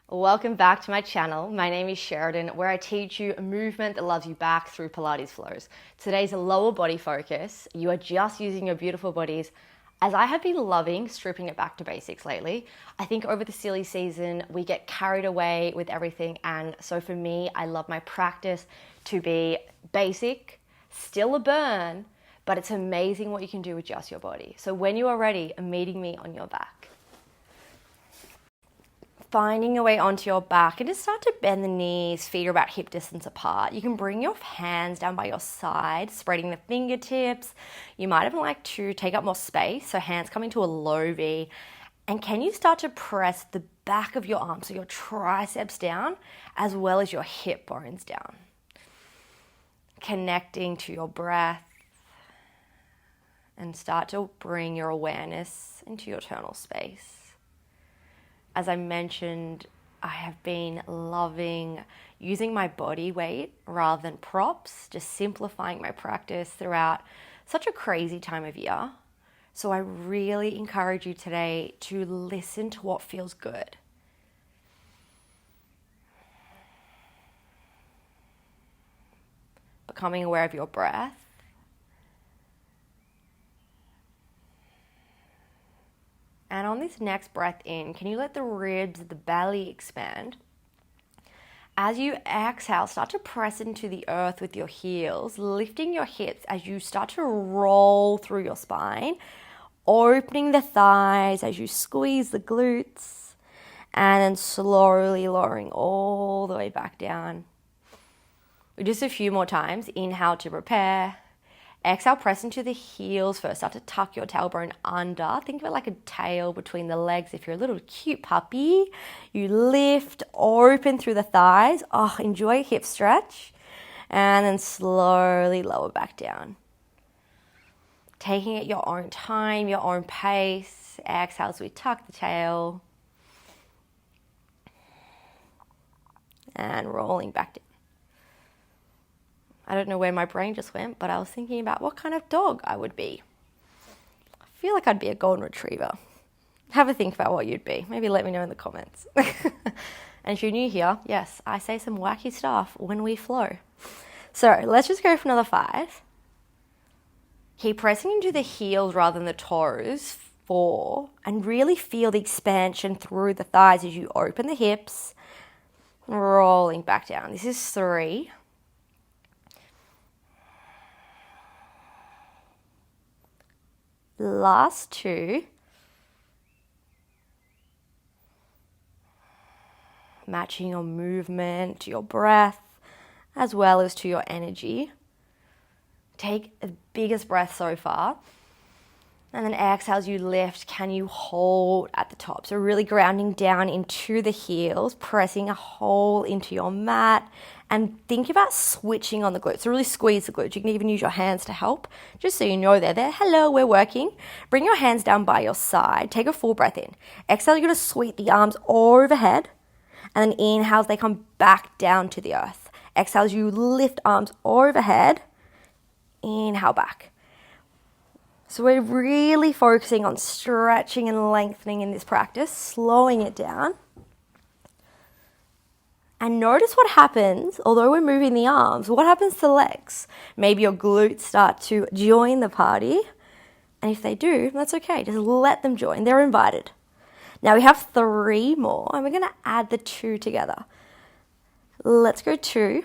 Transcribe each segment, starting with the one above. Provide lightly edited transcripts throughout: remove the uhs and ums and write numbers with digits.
Welcome back to my channel. My name is Sheridan, where I teach you a movement that loves you back through Pilates flows. Today's a lower body focus. You are just using your beautiful bodies. As I have been loving stripping it back to basics lately, I think over the silly season, we get carried away with everything. And so for me, I love my practice to be basic, still a burn, but it's amazing what you can do with just your body. So when you are ready, meeting me on your back. Finding your way onto your back and just start to bend the knees, feet are about hip distance apart. You can bring your hands down by your side, spreading the fingertips. You might even like to take up more space, so hands coming to a low V. And can you start to press the back of your arms, so your triceps down, as well as your hip bones down. Connecting to your breath and start to bring your awareness into your tonal space. As I mentioned, I have been loving using my body weight rather than props, just simplifying my practice throughout such a crazy time of year. So I really encourage you today to listen to what feels good. Becoming aware of your breath. And on this next breath in, can you let the ribs, the belly expand? As you exhale, start to press into the earth with your heels, lifting your hips as you start to roll through your spine, opening the thighs as you squeeze the glutes, and then slowly lowering all the way back down. Just a few more times. Inhale to prepare. Exhale, press into the heels first. Start to tuck your tailbone under. Think of it like a tail between the legs. If you're a little cute puppy, you lift, open through the thighs. Oh, enjoy a hip stretch. And then slowly lower back down. Taking it your own time, your own pace. Exhale as we tuck the tail. And rolling back down. I don't know where my brain just went, but I was thinking about what kind of dog I would be. I feel like I'd be a golden retriever. Have a think about what you'd be. Maybe let me know in the comments. And if you're new here, yes, I say some wacky stuff when we flow. So let's just go for another 5. Keep pressing into the heels rather than the toes. 4. And really feel the expansion through the thighs as you open the hips. Rolling back down. This is 3. Last 2. Matching your movement to your breath as well as to your energy. Take the biggest breath so far. And then exhale as you lift. Can you hold at the top? So really grounding down into the heels, pressing a hole into your mat. And think about switching on the glutes. So really squeeze the glutes. You can even use your hands to help. Just so you know they're there. Hello, we're working. Bring your hands down by your side. Take a full breath in. Exhale, you're going to sweep the arms overhead. And then inhale as they come back down to the earth. Exhale as you lift arms overhead. Inhale back. So we're really focusing on stretching and lengthening in this practice, slowing it down. And notice what happens, although we're moving the arms, what happens to the legs? Maybe your glutes start to join the party. And if they do, that's okay. Just let them join. They're invited. Now we have 3 more, and we're going to add the 2 together. Let's go 2.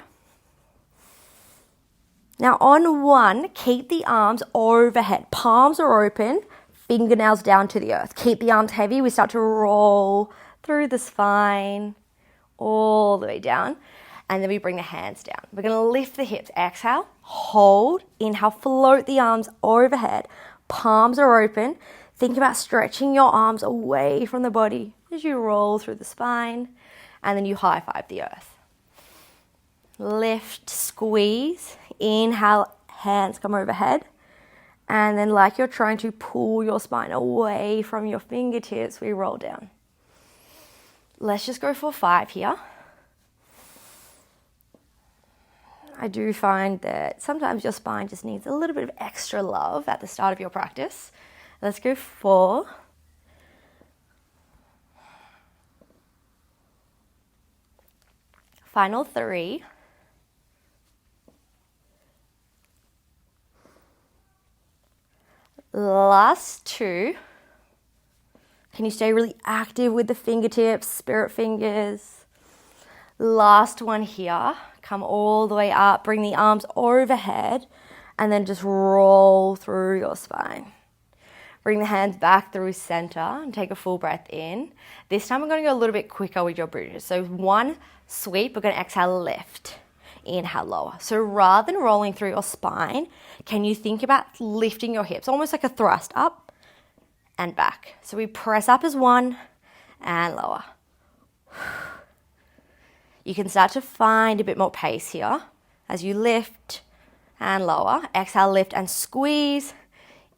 Now on 1, keep the arms overhead. Palms are open, fingernails down to the earth. Keep the arms heavy. We start to roll through the spine, all the way down. And then we bring the hands down. We're going to lift the hips. Exhale, hold, inhale, float the arms overhead. Palms are open. Think about stretching your arms away from the body as you roll through the spine. And then you high five the earth. Lift, squeeze. Inhale, hands come overhead. And then like you're trying to pull your spine away from your fingertips, we roll down. Let's just go for 5 here. I do find that sometimes your spine just needs a little bit of extra love at the start of your practice. Let's go 4. Final 3. Last 2. Can you stay really active with the fingertips, spirit fingers? Last one here. Come all the way up, bring the arms overhead, and then just roll through your spine. Bring the hands back through center and take a full breath in. This time we're going to go a little bit quicker with your bridges. So one sweep, we're going to exhale, lift. Inhale, lower. So rather than rolling through your spine, can you think about lifting your hips, almost like a thrust up and back. So we press up as one and lower. You can start to find a bit more pace here as you lift and lower. Exhale, lift and squeeze.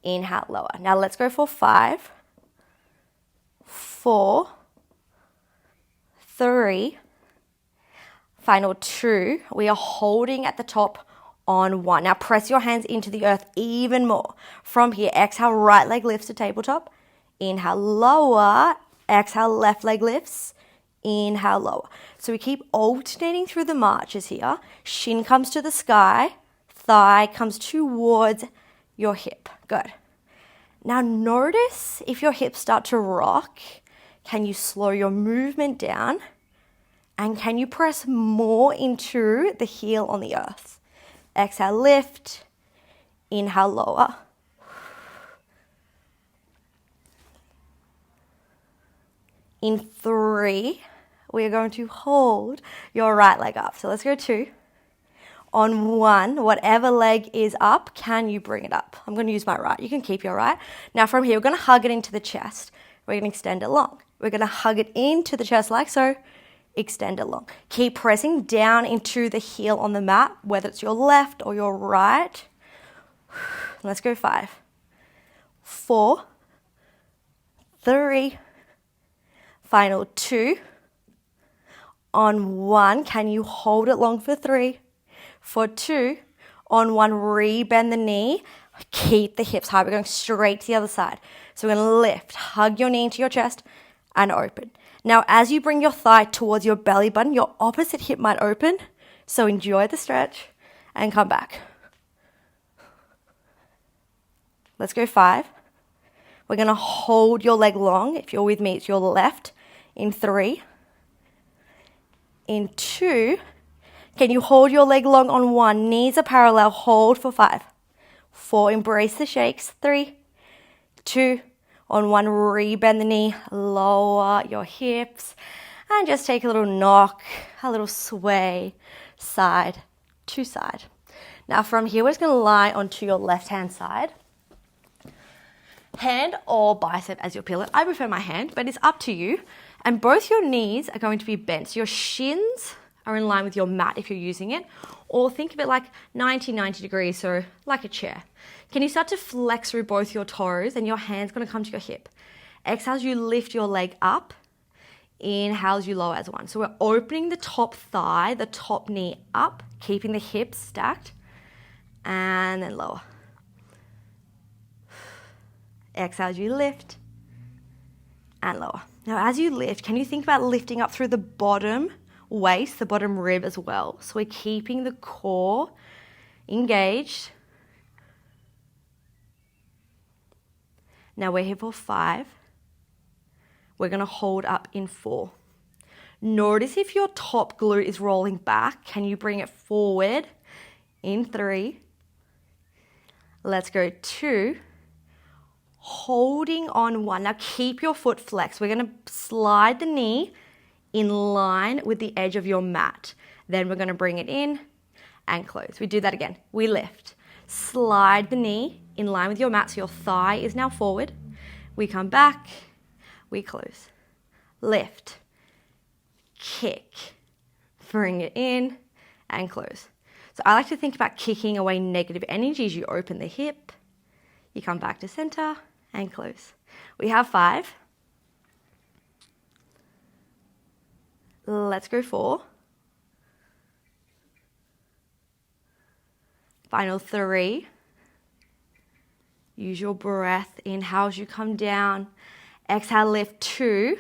Inhale, lower. Now let's go for 5, 4, 3, final 2. We are holding at the top on 1. Now press your hands into the earth even more. From here, exhale, right leg lifts to tabletop. Inhale, lower. Exhale, left leg lifts. Inhale, lower. So we keep alternating through the marches here. Shin comes to the sky. Thigh comes towards your hip. Good. Now notice if your hips start to rock, can you slow your movement down? And can you press more into the heel on the earth? Exhale, lift. Inhale, lower. In 3, we are going to hold your right leg up. So let's go 2. On 1, whatever leg is up, can you bring it up? I'm going to use my right. You can keep your right. Now from here, we're going to hug it into the chest. We're going to extend it long. We're going to hug it into the chest like so. Extend it long. Keep pressing down into the heel on the mat, whether it's your left or your right. Let's go 5, 4, 3, final 2. On 1, can you hold it long for 3? For 2, on 1, re-bend the knee. Keep the hips high. We're going straight to the other side. So we're going to lift, hug your knee into your chest and open. Now, as you bring your thigh towards your belly button, your opposite hip might open. So enjoy the stretch and come back. Let's go 5. We're going to hold your leg long. If you're with me, it's your left. In 3. In 2. Can you hold your leg long on 1? Knees are parallel. Hold for 5. 4. Embrace the shakes. 3, 2. On 1, re-bend the knee. Lower your hips. And just take a little knock, a little sway, side to side. Now from here, we're just going to lie onto your left-hand side. Hand or bicep as your pillow. I prefer my hand, but it's up to you. And both your knees are going to be bent. So your shins are in line with your mat if you're using it. Or think of it like 90 degrees, so like a chair. Can you start to flex through both your toes and your hand's going to come to your hip? Exhale as you lift your leg up. Inhale as you lower as 1. So we're opening the top thigh, the top knee up, keeping the hips stacked. And then lower. Exhale as you lift and lower. Now as you lift, can you think about lifting up through the bottom waist, the bottom rib as well? So we're keeping the core engaged. Now we're here for 5. We're going to hold up in 4. Notice if your top glute is rolling back, can you bring it forward in 3? Let's go 2. Holding on 1. Now keep your foot flexed. We're going to slide the knee in line with the edge of your mat. Then we're going to bring it in and close. We do that again. We lift. Slide the knee in line with your mat so your thigh is now forward. We come back. We close. Lift. Kick. Bring it in and close. So I like to think about kicking away negative energy as you open the hip. You come back to center and close. We have 5. Let's go 4. Final 3. Use your breath. Inhale as you come down. Exhale, lift 2.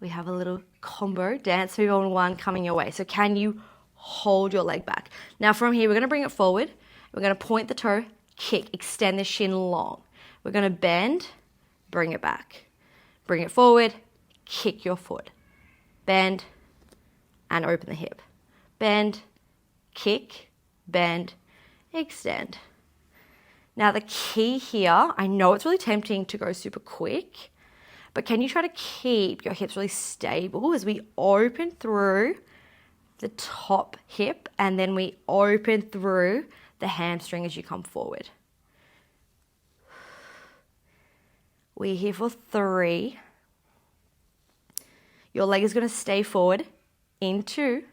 We have a little combo dance move on one coming your way. So can you hold your leg back? Now from here, we're going to bring it forward. We're going to point the toe, kick, extend the shin long. We're going to bend, bring it back. Bring it forward, kick your foot. Bend, and open the hip. Bend, kick, bend, extend. Now the key here, I know it's really tempting to go super quick, but can you try to keep your hips really stable as we open through the top hip and then we open through the hamstring as you come forward. We're here for 3. Your leg is going to stay forward in 2.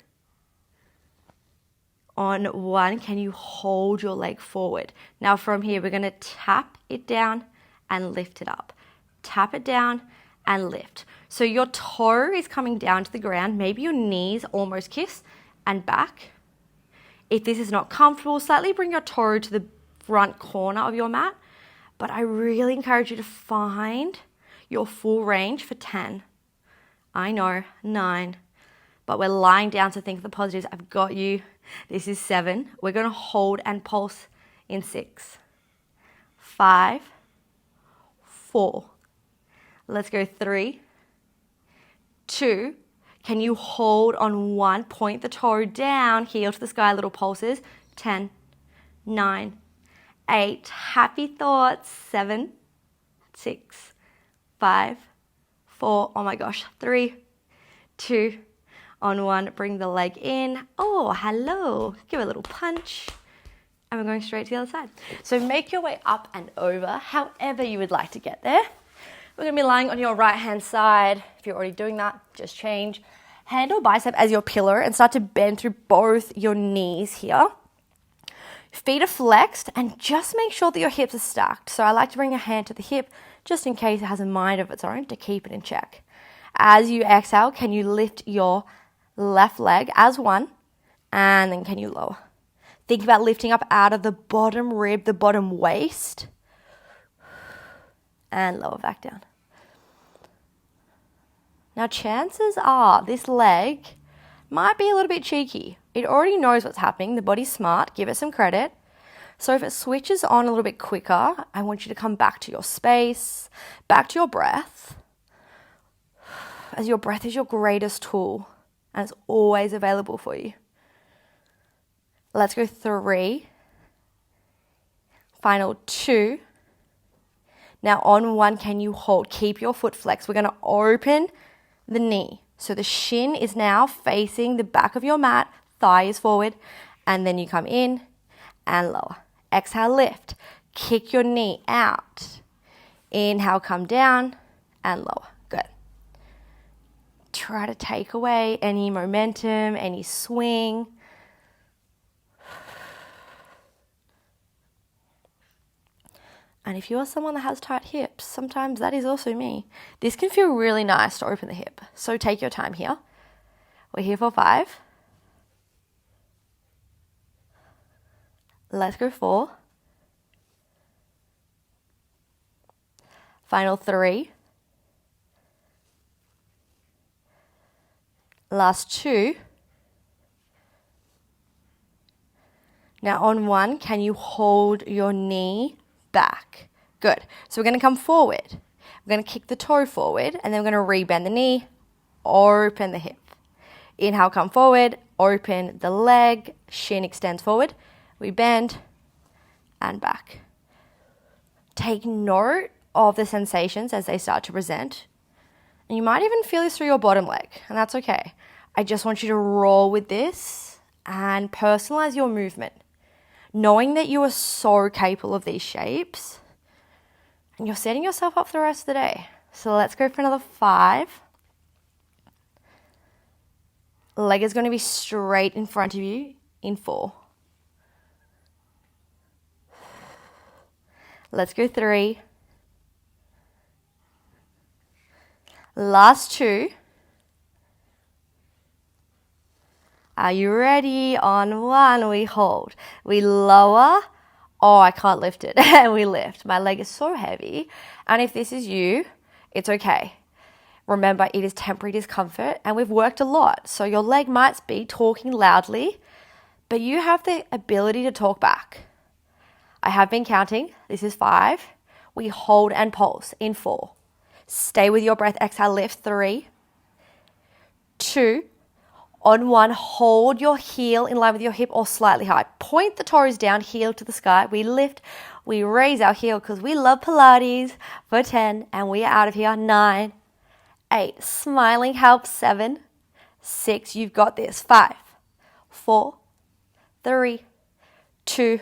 On 1, can you hold your leg forward? Now from here, we're going to tap it down and lift it up. Tap it down and lift. So your toe is coming down to the ground. Maybe your knees almost kiss and back. If this is not comfortable, slightly bring your toe to the front corner of your mat. But I really encourage you to find your full range for 10. I know, 9. But we're lying down to think of the positives. I've got you. This is 7. We're going to hold and pulse in 6. 5. 4. Let's go 3. 2. Can you hold on 1? Point the toe down, heel to the sky, little pulses. 10. 9. 8. Happy thoughts. 7. 6. 5. 4. Oh my gosh. 3. 2. On 1, bring the leg in. Oh, hello. Give it a little punch. And we're going straight to the other side. So make your way up and over, however you would like to get there. We're going to be lying on your right-hand side. If you're already doing that, just change hand or bicep as your pillow and start to bend through both your knees here. Feet are flexed and just make sure that your hips are stacked. So I like to bring a hand to the hip just in case it has a mind of its own to keep it in check. As you exhale, can you lift your left leg as 1, and then can you lower? Think about lifting up out of the bottom rib, the bottom waist, and lower back down. Now chances are this leg might be a little bit cheeky. It already knows what's happening. The body's smart. Give it some credit. So if it switches on a little bit quicker, I want you to come back to your space, back to your breath, as your breath is your greatest tool. And it's always available for you. Let's go 3. Final 2. Now on 1, can you hold? Keep your foot flexed. We're going to open the knee. So the shin is now facing the back of your mat. Thigh is forward. And then you come in and lower. Exhale, lift. Kick your knee out. Inhale, come down and lower. Good. Try to take away any momentum, any swing. And if you are someone that has tight hips, sometimes that is also me. This can feel really nice to open the hip. So take your time here. We're here for 5. Let's go 4. Final 3. Last 2. Now on 1, can you hold your knee back? Good. So we're going to come forward. We're going to kick the toe forward and then we're going to re-bend the knee, open the hip. Inhale, come forward, open the leg, shin extends forward. We bend and back. Take note of the sensations as they start to present. And you might even feel this through your bottom leg, and that's okay. I just want you to roll with this and personalize your movement, knowing that you are so capable of these shapes, and you're setting yourself up for the rest of the day. So let's go for another 5. Leg is going to be straight in front of you in 4. Let's go 3. Last 2. Are you ready? On 1, we hold. We lower. Oh, I can't lift it. And we lift. My leg is so heavy. And if this is you, it's okay. Remember, it is temporary discomfort and we've worked a lot. So your leg might be talking loudly, but you have the ability to talk back. I have been counting. This is 5. We hold and pulse in 4. Stay with your breath. Exhale, lift. 3, 2, on 1, hold your heel in line with your hip or slightly high. Point the toes down, heel to the sky. We lift, we raise our heel because we love Pilates for 10, and we are out of here. 9, 8, smiling helps. 7, 6, you've got this. 5, 4, 3, 2,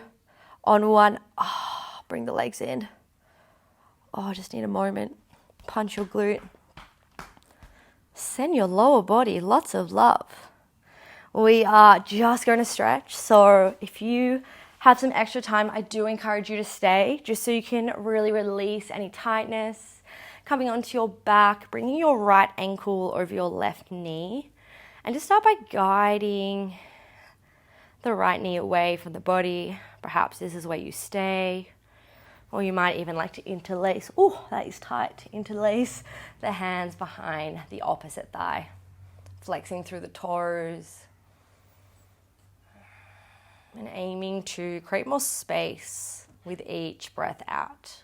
on 1. Oh, bring the legs in. Oh, just need a moment. Punch your glute. Send your lower body lots of love. We are just going to stretch. So if you have some extra time, I do encourage you to stay just so you can really release any tightness. Coming onto your back, bringing your right ankle over your left knee. And just start by guiding the right knee away from the body. Perhaps this is where you stay. Or you might even like to interlace, oh, that is tight, interlace the hands behind the opposite thigh, flexing through the toes, and aiming to create more space with each breath out.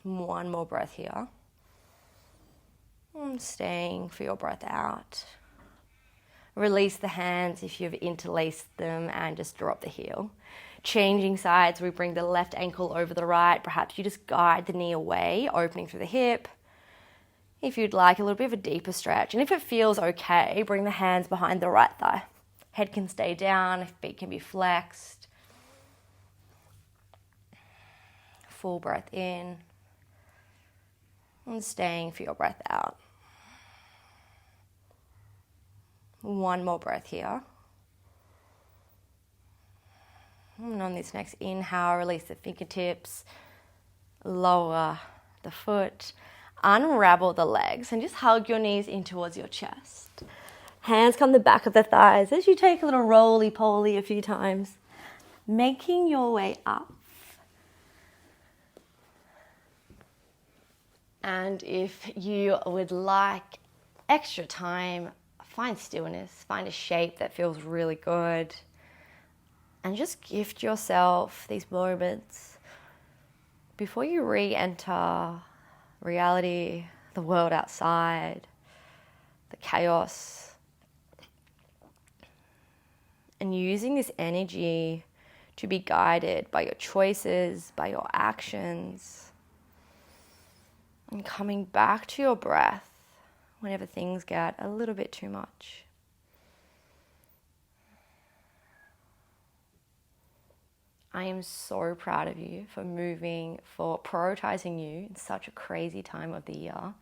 1 more breath here. And staying for your breath out. Release the hands if you've interlaced them and just drop the heel. Changing sides, we bring the left ankle over the right. Perhaps you just guide the knee away, opening through the hip. If you'd like a little bit of a deeper stretch. And if it feels okay, bring the hands behind the right thigh. Head can stay down, feet can be flexed. Full breath in. And staying for your breath out. 1 more breath here. And on this next inhale, release the fingertips, lower the foot, unravel the legs, and just hug your knees in towards your chest. Hands come the back of the thighs as you take a little roly-poly a few times, making your way up. And if you would like extra time, find stillness, find a shape that feels really good. And just gift yourself these moments before you re-enter reality, the world outside, the chaos. And using this energy to be guided by your choices, by your actions. And coming back to your breath whenever things get a little bit too much. I am so proud of you for moving, for prioritizing you in such a crazy time of the year.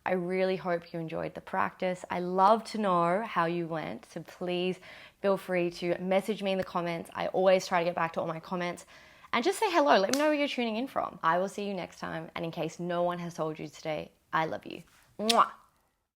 I really hope you enjoyed the practice. I love to know how you went, so please feel free to message me in the comments. I always try to get back to all my comments. And just say hello, let me know where you're tuning in from. I will see you next time, and in case no one has told you today, I love you. Mwah!